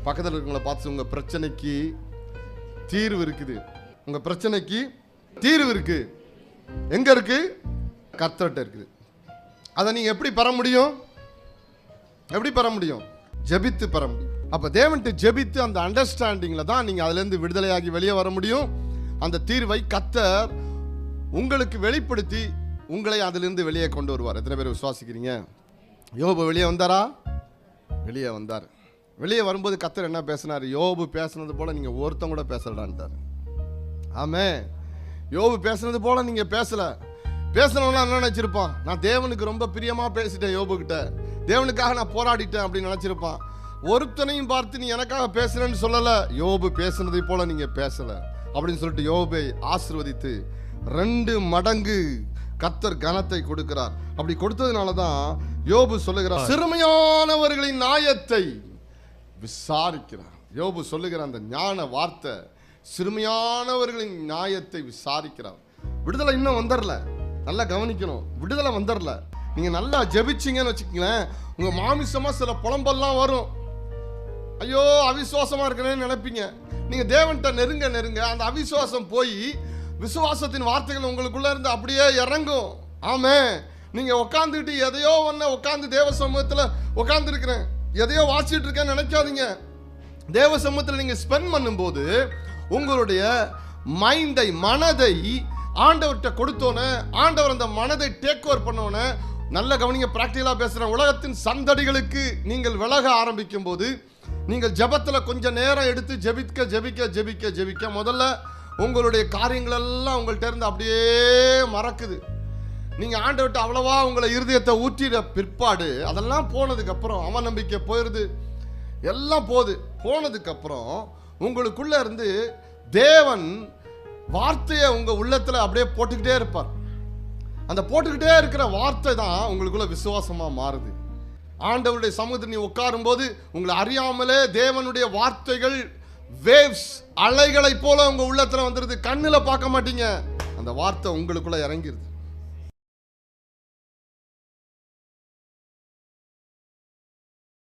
பக்கத்தில் இருக்கவங்கள பார்த்து உங்க பிரச்சனைக்கு தீர்வு இருக்குது. உங்க பிரச்சனைக்கு தீர்வு இருக்கு. எங்க இருக்கு? கர்த்தர்ட்ட இருக்குது. அதை நீங்க எப்படி பெற முடியும்? எப்படி பெற முடியும்? ஜெபித்து பெற முடியும். அப்ப தேவன்கிட்ட ஜெபித்து அந்த அண்டர்ஸ்டாண்டிங்ல தான் நீங்க அதுல இருந்து விடுதலையாகி வெளியே வர முடியும். அந்த தீர்வை கர்த்தர் உங்களுக்கு வெளிப்படுத்தி உங்களை அதிலிருந்து வெளியே கொண்டு வருவார். எத்தனை பேர் விசுவாசிக்கிறீங்க? யோபு வெளியே வந்தாரா? வெளியே வந்தார். வெளியே வரும்போது கர்த்தர் என்ன பேசினார்? யோபு பேசுனது போல நீங்க ஒருத்தங்க கூட பேசலடான்ட்டார். ஆமே, யோபு பேசுனது போல நீங்க பேசல. பேசணும்னா என்ன நினைச்சிருப்பான்? நான் தேவனுக்கு ரொம்ப பிரியமா பேசிட்டேன், யோபு கிட்ட தேவனுக்காக நான் போராடிட்டேன் அப்படின்னு நினைச்சிருப்பான். ஒருத்தனையும் பார்த்து நீ எனக்காக பேசுறேன்னு சொல்லல. யோபு பேசுனதை போல நீங்க பேசல அப்படின்னு சொல்லிட்டு யோபை ஆசீர்வதித்து 2 மடங்கு கர்த்தர் கனத்தை கொடுக்கிறார். அப்படி கொடுத்ததுனால தான் யோபு சொல்லுகிறார், சிறுமையானவர்களின் நியாயத்தை விசாரிக்கிறார். யோபு சொல்லுகிற அந்த ஞான வார்த்தை, சிறுமையானவர்களின் நியாயத்தை விசாரிக்கிறார். விடுதலை இன்னும் வந்துடல. நல்லா கவனிக்கணும், விடுதலை வந்துடல. நீங்க நல்லா ஜெபிச்சிங்கன்னு வச்சுக்கங்களேன், உங்க மாமிசமா சில புலம்பெல்லாம் வரும். ஐயோ அவிசுவாசமா இருக்கிறேன்னு நினைப்பீங்க. நீங்க தேவன்கிட்ட நெருங்க நெருங்க அந்த அவிசுவாசம் போய் விசுவாசத்தின் வார்த்தைகள் உங்களுக்குள்ள இருந்து அப்படியே இறங்கும். ஆமே, நீங்க உட்காந்துட்டு எதையோ ஒன்று உட்காந்து தேவ சமூகத்தில் உட்காந்து இருக்கிறேன், எதையோ வாசிட்டு இருக்கேன்னு நினைக்காதீங்க. தேவ சமூகத்தில் நீங்க ஸ்பெண்ட் பண்ணும்போது உங்களுடைய மைண்டை, மனதை ஆண்டவர்கிட்ட கொடுத்தோன்னே, ஆண்டவர் அந்த மனதை டேக் ஓவர் பண்ணோன்னே, நல்ல கவனிங்க, பிராக்டிகலாக பேசுகிறேன், உலகத்தின் சந்தடிகளுக்கு நீங்கள் விலக ஆரம்பிக்கும் போது, நீங்கள் ஜெபத்தில் கொஞ்சம் நேரம் எடுத்து ஜெபிக்க ஜெபிக்க ஜெபிக்க ஜெபிக்க முதல்ல உங்களுடைய காரியங்கள் எல்லாம் உங்கள்கிட்ட இருந்து அப்படியே மறக்குது. நீங்கள் ஆண்டவர்கிட்ட அவ்வளவா உங்களை இருதயத்தை ஊற்றிட பிற்பாடு அதெல்லாம் போனதுக்கப்புறம் அவநம்பிக்கை போயிடுது, எல்லாம் போனதுக்கப்புறம் உங்களுக்குள்ள இருந்து தேவன் வார்த்தையை உங்கள் உள்ளத்தில் அப்படியே போட்டுக்கிட்டே இருப்பார். அந்த போட்டுக்கிட்டே இருக்கிற வார்த்தை தான் உங்களுக்குள்ள விசுவாசமா மாறுது. ஆண்டவருடைய சமூகத்தில் நீ உட்காரும் போது உங்களை அறியாமலே தேவனுடைய வார்த்தைகள் வேவ்ஸ், அலைகளை போல உங்க உள்ளத்துல வந்துருது. கண்ணுல பார்க்க மாட்டீங்க, அந்த வார்த்தை உங்களுக்குள்ள இறங்கிருது.